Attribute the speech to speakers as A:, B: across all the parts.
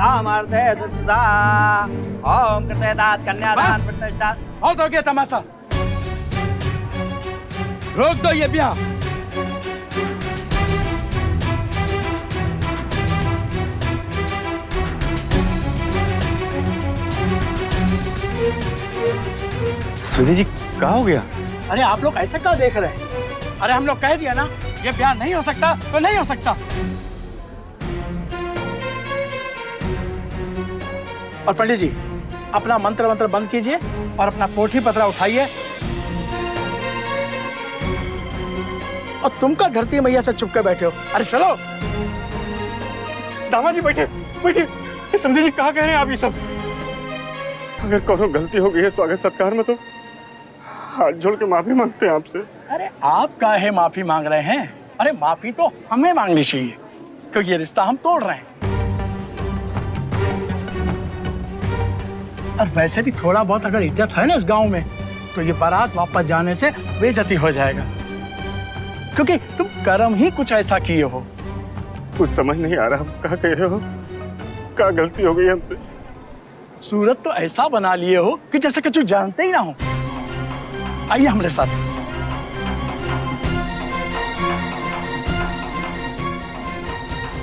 A: सामर्थ्य सिद्धा ओम कृते दात कन्यादान प्रतिष्ठा।
B: बहुत हो गया तमाशा, रोक दो ये ब्याह।
C: सुधी जी क्या हो गया?
B: अरे आप लोग ऐसे क्या देख रहे हैं? अरे हम लोग कह दिया ना ये ब्याह नहीं हो सकता तो नहीं हो सकता। और पंडित जी अपना मंत्र मंत्र बंद कीजिए और अपना पोथी पत्रा उठाइए। और तुम का धरती मैया से चुपके बैठे हो? अरे चलो।
C: दामाजी बैठे बैठे। समझे जी कहाँ कह रहे हैं आप ये सब? अगर कोनो गलती हो गई है स्वागत सत्कार में तो हाथ जोड़ के माफी मांगते हैं आपसे।
B: अरे आप काहे माफी मांग रहे हैं? अरे माफी तो हमें मांगनी चाहिए क्योंकि ये रिश्ता हम तोड़ रहे हैं। और वैसे भी थोड़ा बहुत अगर इज्जत है ना इस गांव में तो ये बारात वापस जाने से बेइज्जती हो जाएगा क्योंकि तुम कर्म ही कुछ ऐसा किए हो।
C: कुछ समझ नहीं आ रहा आप क्या कह रहे हो? क्या गलती हो गई हमसे?
B: सूरत तो ऐसा बना लिए हो कि जैसे कुछ जानते ही ना हो। आइए हमारे साथ।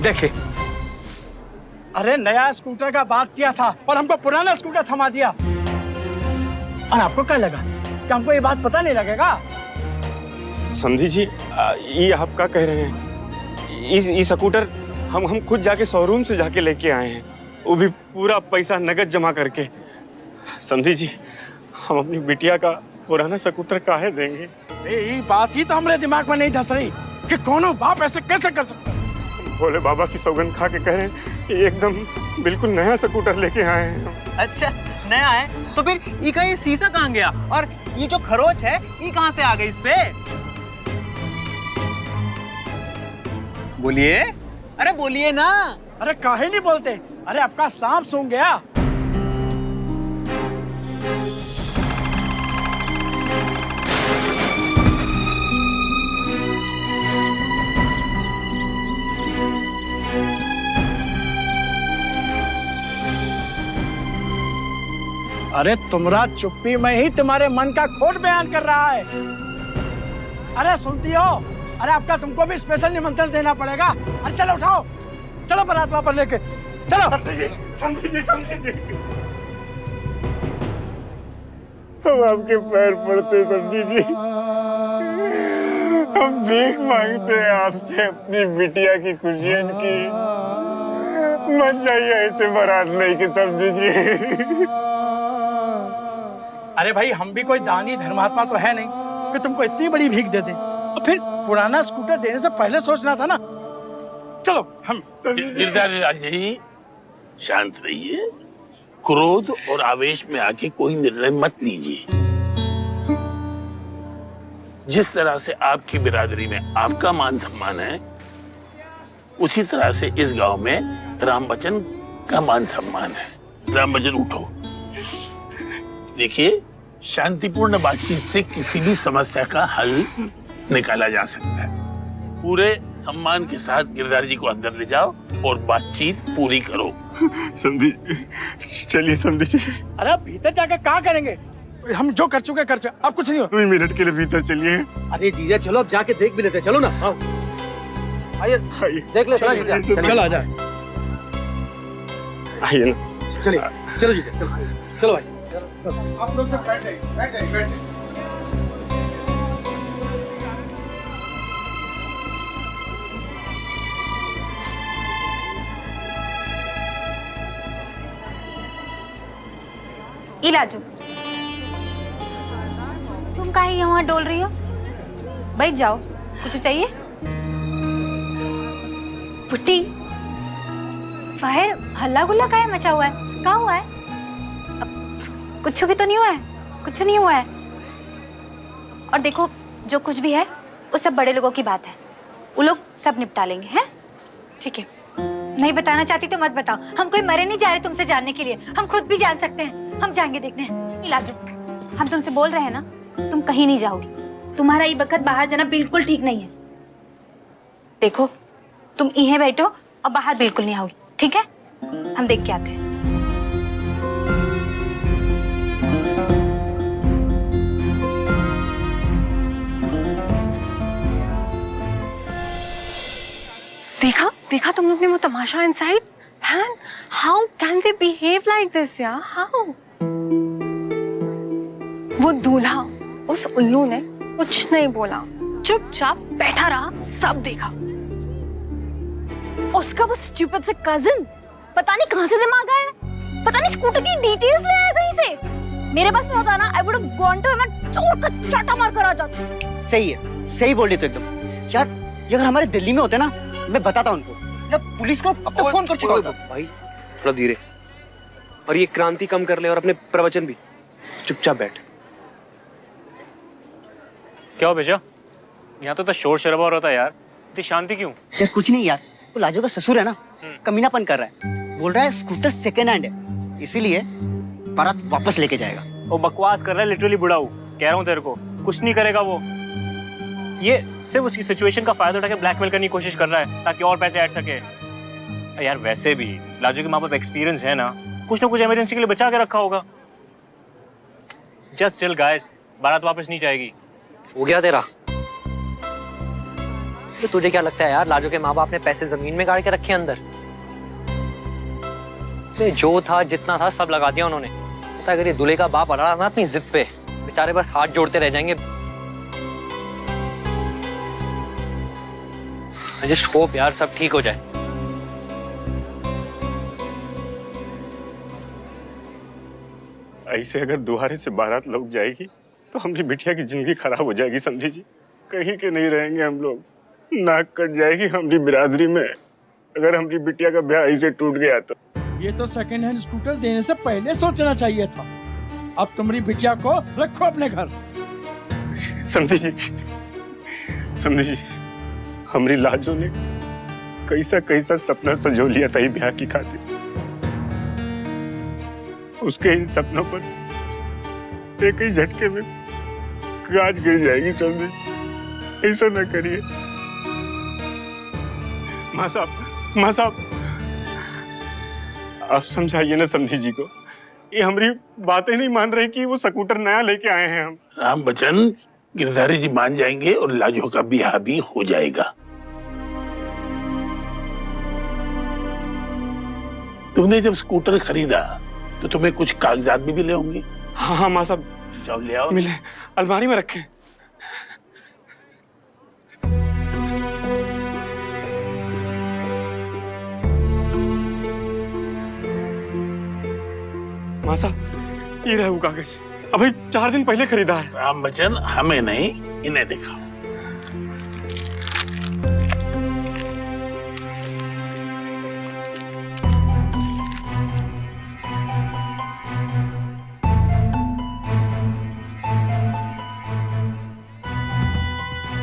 B: देखिए, अरे नया स्कूटर का बात किया था और हमको पुराना स्कूटर थमा दिया। और आपको क्या लगा कि हमको ये बात पता नहीं लगेगा?
C: समझी जी ये आप क्या कह रहे हैं? ये स्कूटर हम खुद जाके शोरूम से जाके लेके आए हैं, वो भी पूरा पैसा नगद जमा करके। समझी जी हम अपनी बिटिया का पुराना स्कूटर काहे देंगे?
B: ये बात ही तो हमारे दिमाग में नहीं धस रही कि कोनो बाप ऐसे कैसे कर सकता है।
C: भोले बाबा की सौगंध खा के कह रहे हैं कि एकदम बिल्कुल नया स्कूटर लेके आए हैं।
A: अच्छा नया है तो फिर ये शीशा कहाँ गया और ये जो खरोच है ये कहाँ से आ गई इस पे? बोलिए, अरे बोलिए ना।
B: अरे काहे नहीं बोलते? अरे आपका सांप सूंघ गया। अरे तुम्हारा चुप्पी में ही तुम्हारे मन का खोट बयान कर रहा है। अरे सुनती हो? अरे आपका तुमको भी स्पेशल निमंत्रण देना पड़ेगा। अरे चलो उठाओ, चलो बारात वापस लेके चलो।
C: समझिए हम आपके पैर पड़ते समझी जी, हम भीख मांगते हैं आपसे अपनी बिटिया की खुशियां की। मत जाइए ऐसे बारात लेके समझी जी।
B: अरे भाई हम भी कोई दानी धर्मात्मा तो है नहीं कि तुमको इतनी बड़ी भीख दे दें। और फिर पुराना स्कूटर देने से पहले सोचना था ना। चलो हम।
D: गिरधारी जी शांत रहिए, क्रोध और आवेश में आके कोई निर्णय मत लीजिए। जिस तरह से आपकी बिरादरी में आपका मान सम्मान है उसी तरह से इस गांव में राम बच्चन का मान सम्मान है। राम बच्चन उठो। देखिए शांतिपूर्ण बातचीत से किसी भी समस्या का हल निकाला जा सकता है। पूरे सम्मान के साथ गिरधारी जी को अंदर ले जाओ और बातचीत पूरी करो।
C: समझी चलिए समझी जी।
B: अरे आप भीतर जाकर क्या करेंगे? हम जो कर चुके अब कुछ नहीं हो।
C: 2 मिनट के लिए भीतर चलिए।
A: अरे जीजा चलो अब जाके देख भी लेते, चलो ना। आइए देख ले।
B: चलो आ जाए।
C: आइए ना।
A: चलिए चलो जीजा चलो भाई।
B: आप लोग बैठे।
E: इलाजो तुम काहे यहाँ डोल रही हो? बैठ जाओ, कुछ चाहिए?
F: पुट्टी बाहर हल्ला गुल्ला काहे मचा हुआ है? क्या हुआ है?
E: कुछ भी तो नहीं हुआ है, कुछ नहीं हुआ है। और देखो जो कुछ भी है वो सब बड़े लोगों की बात है, वो लोग सब निपटा लेंगे। हैं?
F: ठीक है, नहीं बताना चाहती तो मत बताओ। हम कोई मरे नहीं जा रहे तुमसे जानने के लिए, हम खुद भी जान सकते हैं। हम जाएंगे देखने।
E: इलाजो हम तुमसे बोल रहे हैं ना, तुम कहीं नहीं जाओगी। तुम्हारा ये वक्त बाहर जाना बिल्कुल ठीक नहीं है। देखो तुम यहीं बैठो और बाहर बिल्कुल नहीं आओगी, ठीक है? हम देख के आते हैं।
G: देखा देखा तुम लोग ने वो तमाशा inside? Man, how can they behave like this यार? How? वो दूल्हा उस उल्लू ने कुछ नहीं बोला, चुपचाप बैठा रहा, सब देखा। उसका वो स्टूपिड से कजिन पता नहीं कहां से दिमाग आया, पता नहीं स्कूटर की डिटेल्स ले आया कहीं से। मेरे पास में होता ना, I would have gone to him and चोर का चाटा मार कर आ जाता।
A: सही है, सही बोल रही तो एकदम। यार ये अगर हमारे दिल्ली में होते ना, मैं बताता उनको, मैं पुलिस को अब तक फोन कर चुका होता।
H: भाई थोड़ा धीरे, और ये क्रांति कम कर ले और अपने प्रवचन भी। चुपचाप बैठ।
I: क्या हो बेटा? यहाँ तो शोर शराबा हो रहा था यार, इतनी शांति क्यों?
A: यार कुछ नहीं यार, वो लाजो का ससुर है ना, कमीनापन कर रहा है, बोल रहा है स्कूटर सेकेंड हैंड है, इसीलिए बारात वापस लेके जाएगा।
I: वो बकवास कर रहा है, लिटरली बुढ़ाऊ, कह रहा हूँ तेरे को, कुछ नहीं करेगा वो। ये सिर्फ उसकी सिचुएशन का फायदा उठा के ब्लैकमेल करने की कोशिश कर रहा है ताकि और पैसे ऐड सके। यार वैसे भी लाजो के माँ बाप एक्सपीरियंस है ना कुछ इमरजेंसी के लिए बचा के रखा होगा। जस्ट चिल गाइस, बारात वापस नहीं जाएगी।
J: हो गया तेरा? तो तुझे क्या लगता है यार, लाजो के माँ बाप ने पैसे जमीन में गाड़ के रखे अंदर? तो जो था जितना था सब लगा दिया उन्होंने। पता अगर ये दूल्हे का बाप अड़ा ना अपनी जिद पे, बेचारे बस हाथ जोड़ते रह जाएंगे। जस्ट होप यार सब ठीक हो जाए।
C: ऐसे अगर दोबारा से बारात लौट जाएगी तो हमारी बिटिया की जिंदगी खराब हो जाएगी, समझी जी। कहीं के नहीं रहेंगे हम लोग, नाक कट जाएगी हमारी बिरादरी में अगर हमारी बिटिया का ब्याह ऐसे टूट गया तो।
B: ये तो सेकंड हैंड स्कूटर देने से पहले सोचना चाहिए था। अब तुम्हारी बिटिया को रखो अपने घर।
C: समझी जी, हमारी लाजो ने कैसा सपना सजो लिया था ये ब्याह की खातिर। उसके इन सपनों पर एक ही झटके में गाज गिर जाएगी। समझी, ऐसा ना करिए। माँ साहब आप समझाइए ना समझी जी को, ये हमारी बातें नहीं मान रही कि वो स्कूटर नया लेके आए हैं हम।
D: राम बच्चन, गिरधारी जी मान जाएंगे और लाजो का ब्याह भी हो जाएगा। तुमने जब स्कूटर खरीदा तो तुम्हें कुछ कागजात भी मिले होंगे।
C: हाँ माँ साहब,
D: जाओ ले आओ।
C: मिले, अलमारी में रखे। माँ साहब, ये रहा वो कागज, अभी 4 दिन पहले खरीदा है।
D: राम बच्चन, हमें नहीं, इन्हें दिखाओ।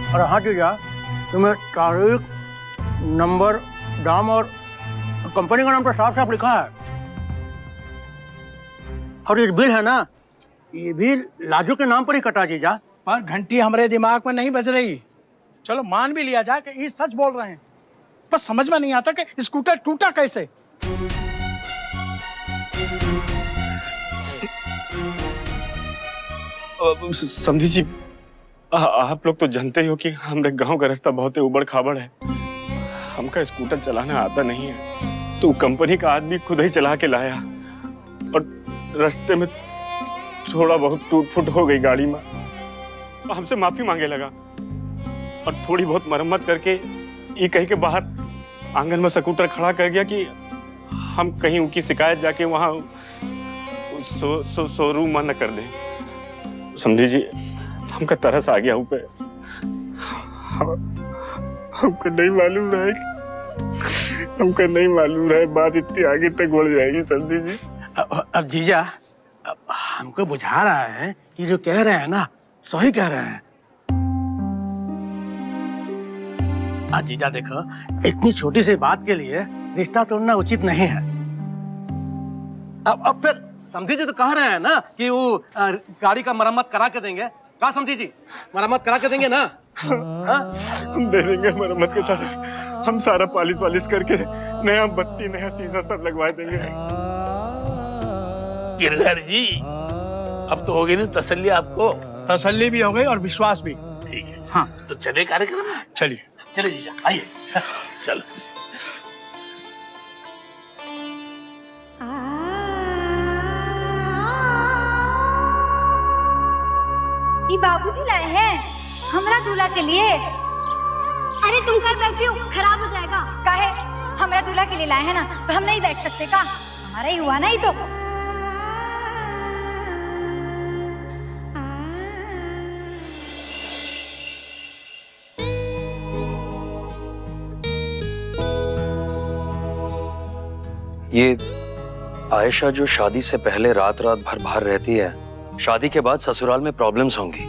B: और हाँ जीजा, तुम्हें तारीख, नंबर, दाम और कंपनी का नाम तो साफ साफ लिखा है। और ये बिल है ना, ये भी लाजो के नाम पर ही कटा जीजा। पर घंटी हमारे दिमाग में नहीं बज रही। चलो मान भी लिया जाए कि ये सच बोल रहे हैं, पर समझ में नहीं आता कि स्कूटर टूटा कैसे।
C: समझी जी, आप लोग तो जानते ही हो कि हमारे गांव का रास्ता बहुत ही उबड़ खाबड़ है। हमका स्कूटर चलाना आता नहीं है, तो कंपनी का आदमी खुद ही चला के लाया और रास्ते में थोड़ा बहुत टूट फूट हो गई गाड़ी में। हमसे माफी मांगे लगा और थोड़ी बहुत मरम्मत करके ये कहीं के बाहर आंगन में स्कूटर खड़ा कर गया कि हम कहीं उनकी शिकायत जाके वहाँ शोरूम न कर दें। समझी जी, हमका तरस आ गया ऊपर। हमको नहीं मालूम रहा बात इतनी आगे तक बढ़ जाएगी। समझी जी,
B: अब जीजा, अब हमको बुझा रहा है कि जो कह रहे हैं ना सही कह रहे हैं। आज जीजा देखो, इतनी छोटी सी बात के लिए रिश्ता तोड़ना उचित नहीं है। अब फिर समझी जी तो कह रहे हैं ना कि वो गाड़ी का मरम्मत करा के देंगे। कहा समझी जी, मरम्मत करा के देंगे ना?
C: हम दे देंगे मरम्मत के साथ। हम सारा पालिश वालिश करके नया बत्ती नया शीशा सब लगवा देंगे।
D: गिरधर जी, अब तो हो गई ना तसल्ली आपको?
B: तसल्ली भी हो गई और विश्वास भी।
D: ठीक है,
B: हाँ
D: तो चले कार्यक्रम में।
B: चलिए।
D: चले जीजा, आइए। चलो।
F: ये बाबूजी लाए हैं हमरा दूल्हा के लिए।
G: अरे तुम कल बैठ रही हो, खराब हो जाएगा।
F: काहे? हमरा दूल्हा के लिए लाए हैं ना, तो हम नहीं बैठ सकते का? हमारा ही हुआ ना ये तो।
K: ये आयशा जो शादी से पहले रात रात भर बाहर रहती है, शादी के बाद ससुराल में प्रॉब्लम्स होंगी,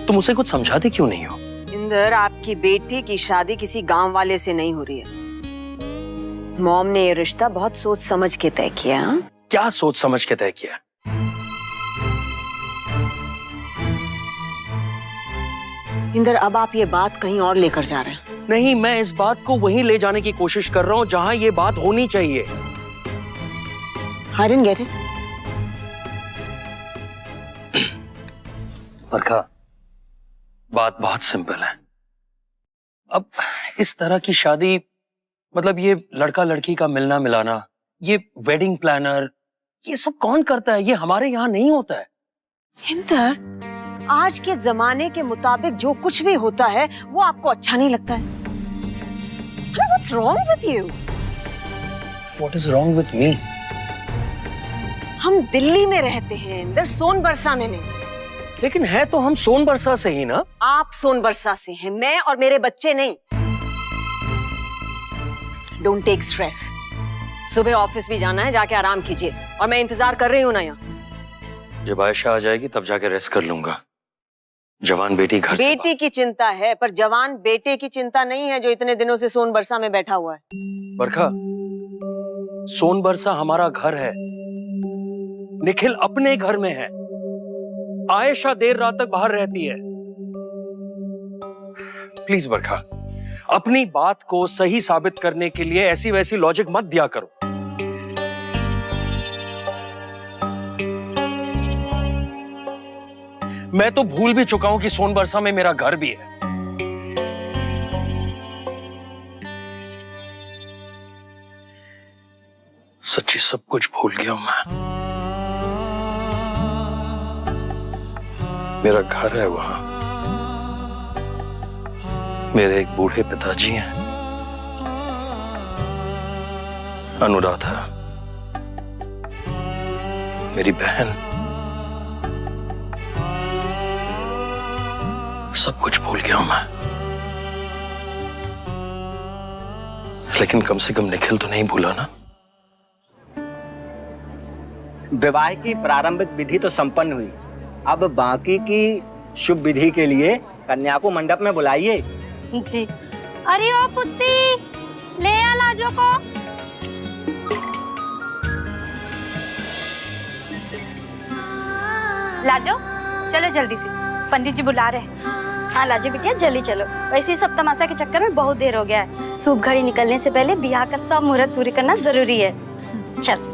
K: तुम उसे कुछ समझाते क्यों नहीं हो?
L: इंदर, आपकी बेटी की शादी किसी गांव वाले से नहीं हो रही है। मॉम ने ये रिश्ता बहुत सोच समझ के तय किया।
K: क्या सोच समझ के तय किया?
L: इंदर, अब आप ये बात कहीं और लेकर जा रहे हैं।
K: नहीं, मैं इस बात को वहीं ले जाने की कोशिश कर रहा हूं जहां ये बात होनी चाहिए।
L: I didn't get it.
K: बरखा, बात बहुत सिंपल है। अब इस तरह की शादी, मतलब ये लड़का लड़की का मिलना मिलाना, ये वेडिंग प्लानर, ये सब कौन करता है? ये हमारे यहाँ नहीं होता है।
L: इंदर, आज के जमाने के मुताबिक जो कुछ भी होता है वो आपको अच्छा नहीं लगता है। What's wrong with you?
K: What is wrong with me?
L: हम दिल्ली में रहते हैं इंदर, सोनबरसा में नहीं।
K: लेकिन है तो हम सोनबरसा से ही ना।
L: आप सोनबरसा से हैं, मैं और मेरे बच्चे नहीं। Don't take stress. सुबह ऑफिस भी जाना है, जाके आराम कीजिए, और मैं इंतजार कर रही हूँ ना यहाँ।
K: जब आयशा आ जाएगी तब जाके रेस्ट कर लूंगा। जवान बेटी घर से
L: बेटी की चिंता है, पर जवान बेटे की चिंता नहीं है जो इतने दिनों से सोनबरसा में बैठा हुआ है।
K: बरखा, सोनबरसा हमारा घर है, निखिल अपने घर में है, आयशा देर रात तक बाहर रहती है। प्लीज बरखा, अपनी बात को सही साबित करने के लिए ऐसी वैसी लॉजिक मत दिया करो। मैं तो भूल भी चुका हूं कि सोनबरसा में मेरा घर भी है। सच्ची सब कुछ भूल गया हूं मैं। मेरा घर है वहां, मेरे एक बूढ़े पिताजी हैं, अनुराधा, मेरी बहन, सब कुछ भूल गया हूं मैं। लेकिन कम से कम निखिल तो नहीं भूला ना।
A: विवाह की प्रारंभिक विधि तो संपन्न हुई, अब बाकी की शुभ विधि के लिए कन्या को मंडप में बुलाइए।
G: जी। अरे ओ पुत्ती, ले आ लाजो को।
E: लाजो, चलो जल्दी से, पंडित जी बुला रहे हैं।
G: हाँ लाजो बिटिया, जल्दी चलो। वैसे ही सब तमाशा के चक्कर में बहुत देर हो गया है। शुभ घड़ी निकलने से पहले ब्याह का सब मुहूर्त पूरी करना जरूरी है। चल।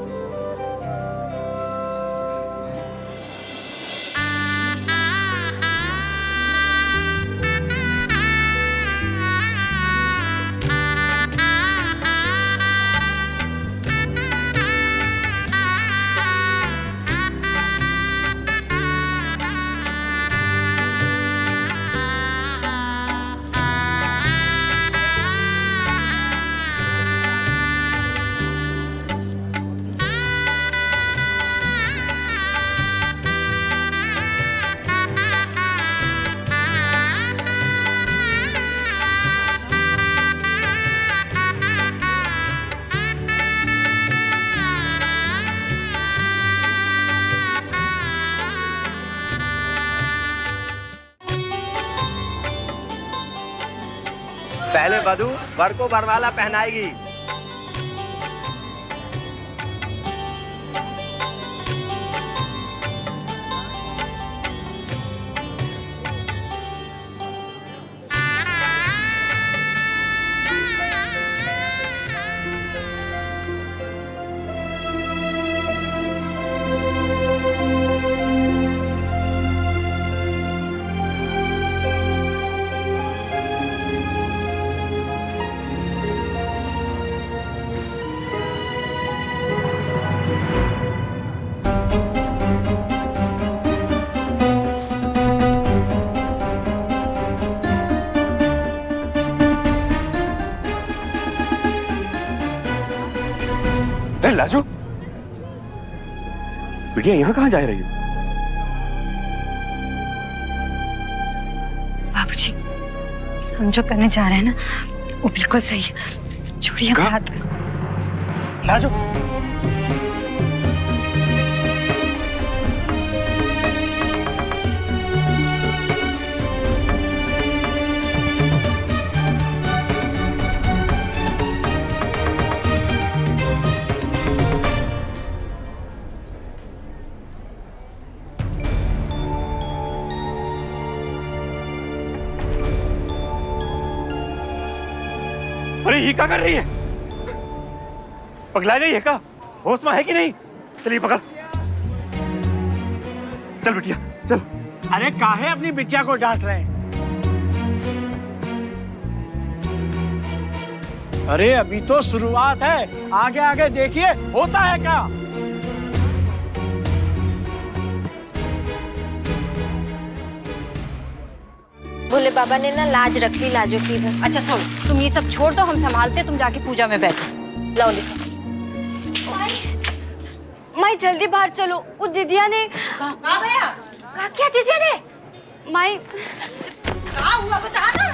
A: पहले वधू वर को वरमाला पहनाएगी।
C: अरे लाजो, बिटिया यहाँ कहाँ जा रही हो?
F: बाबूजी, हम जो करने जा रहे हैं ना वो बिल्कुल सही है। छोड़िए अपने हाथ में।
C: लाजो, अरे ये क्या कर रही है? पगला गई है क्या? होश में है कि नहीं? चलिए पकड़। चल बिटिया चल।
B: अरे काहे अपनी बिटिया को डांट रहे हैं? अरे अभी तो शुरुआत है, आगे आगे देखिए होता है क्या।
G: भोले बाबा ने ना लाज रख ली लाजो की बस।
E: अच्छा छोड़ो, तुम ये सब छोड़ दो, हम संभालते, तुम जाके पूजा में बैठो। लाओ लिखो।
G: माई जल्दी बाहर चलो, वो दीदिया ने
E: कहाँ गया?
G: कहा क्या जीजिया ने? माई
E: क्या हुआ बता ना।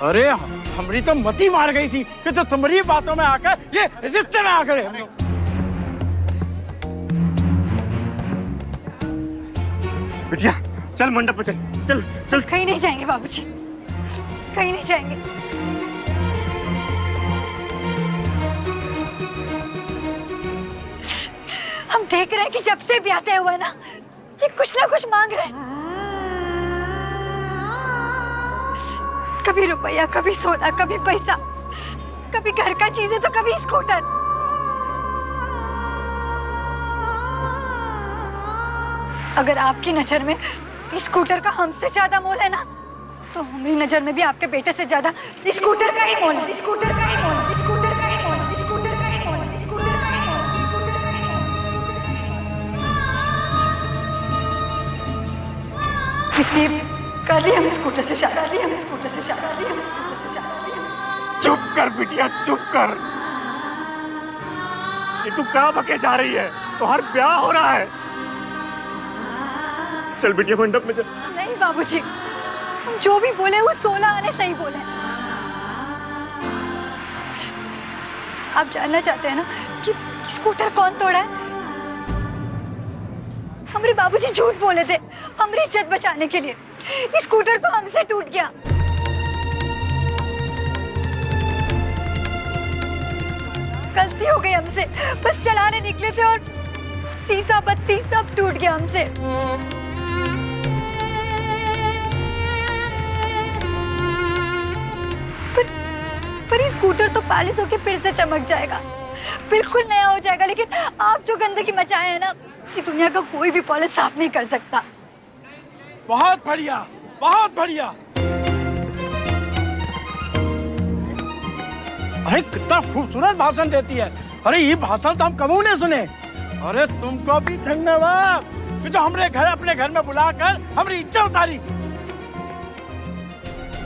B: अरे हमारी तो मती मार गई थी कि तो तुम्हारी बातों में आकर ये रिश्ते में आ गए हम लोग।
C: बिटिया चल मंडप पे चल। चल चल।
F: कहीं नहीं जाएंगे बाबूजी, कहीं नहीं जाएंगे। हम देख रहे हैं कि जब से भी आते हुए ना ये कुछ ना कुछ मांग रहे हैं। कभी रुपया, कभी सोना, कभी पैसा, कभी घर का चीजें तो कभी स्कूटर। अगर आपकी नजर में स्कूटर का हमसे ज्यादा मोल है ना, तो हमारी नजर में भी आपके बेटे से ज्यादा स्कूटर का ही मोल है। स्कूटर का ही मोल है। स्कूटर का ही मोल है। स्कूटर का ही मोल है। स्कूटर का ही मोल है। स्कूटर का ही मोल है। इसलिए कर ली हम स्कूटर से शादी, कर ली हम स्कूटर से शादी, कर ली हम स्कूटर से शादी।
C: चुप कर बिटिया चुप कर। ये तू क्या बके जा रही है? तो हर ब्याह हो रहा है। चल बिटिया मंडप में चल।
F: नहीं बाबूजी, हम जो भी बोले वो 16 आने सही बोले। आप जानना चाहते हैं ना कि स्कूटर कौन तोड़ा है? हमारे बाबूजी झूठ बोले थे हमारी इज्जत बचाने के लिए। स्कूटर तो हमसे टूट गया। गलती हो गई हमसे, बस चलाने निकले थे और शीशा बत्ती सब टूट गया हमसे। पर स्कूटर तो पालिश होके फिर से चमक जाएगा, बिल्कुल नया हो जाएगा। लेकिन आप जो गंदगी मचाए हैं ना, कि दुनिया का कोई भी पॉलिश साफ नहीं कर सकता।
B: बहुत बढ़िया, बहुत बढ़िया। अरे कितना खूबसूरत भाषण देती है। अरे ये भाषण तो हम कभी नहीं सुने। अरे तुमको भी धन्यवाद कि जो हमरे घर अपने घर में बुलाकर हमारी इज्जत उतारी।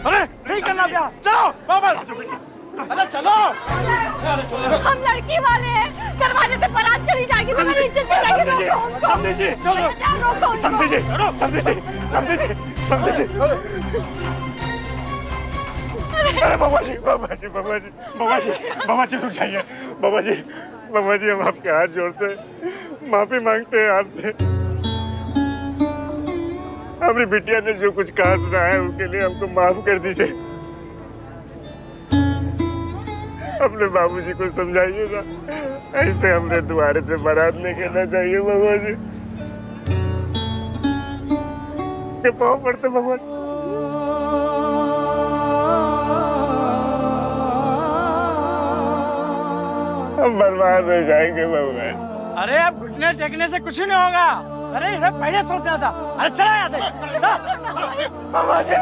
B: अरे नहीं करना क्या? चलो बाबा, अरे चलो।
G: हम लड़की वाले हैं, दरवाजे से बारात चली जाएगी तो मेरी इज्जत चलेगी।
C: समझे जी, समझे जी, समझे जी, समझे जी, समझे जी। अरे बाबा जी, बाबा जी, बाबा जी, बाबा जी, बाबा जी रुक जाइए। बाबा जी, बाबा जी, हम आपके हाथ जोड़ते हैं, माफी मांगते हैं आपसे। हमारी बिटिया ने जो कुछ कहा सुना है उसके लिए हमको माफ कर दीजिए। अपने बाबूजी को समझाइए ना, ऐसे हमने दोबारा से बारात नहीं करना चाहिए। बाबा जी के पाँव पड़ते बाबा। हम बर्बाद हो जाएंगे बाबा।
B: अरे अब घुटने टेकने से कुछ नहीं होगा। अरे इसे पहले सोचना था। अरे चला यहाँ से।
C: बाबा जी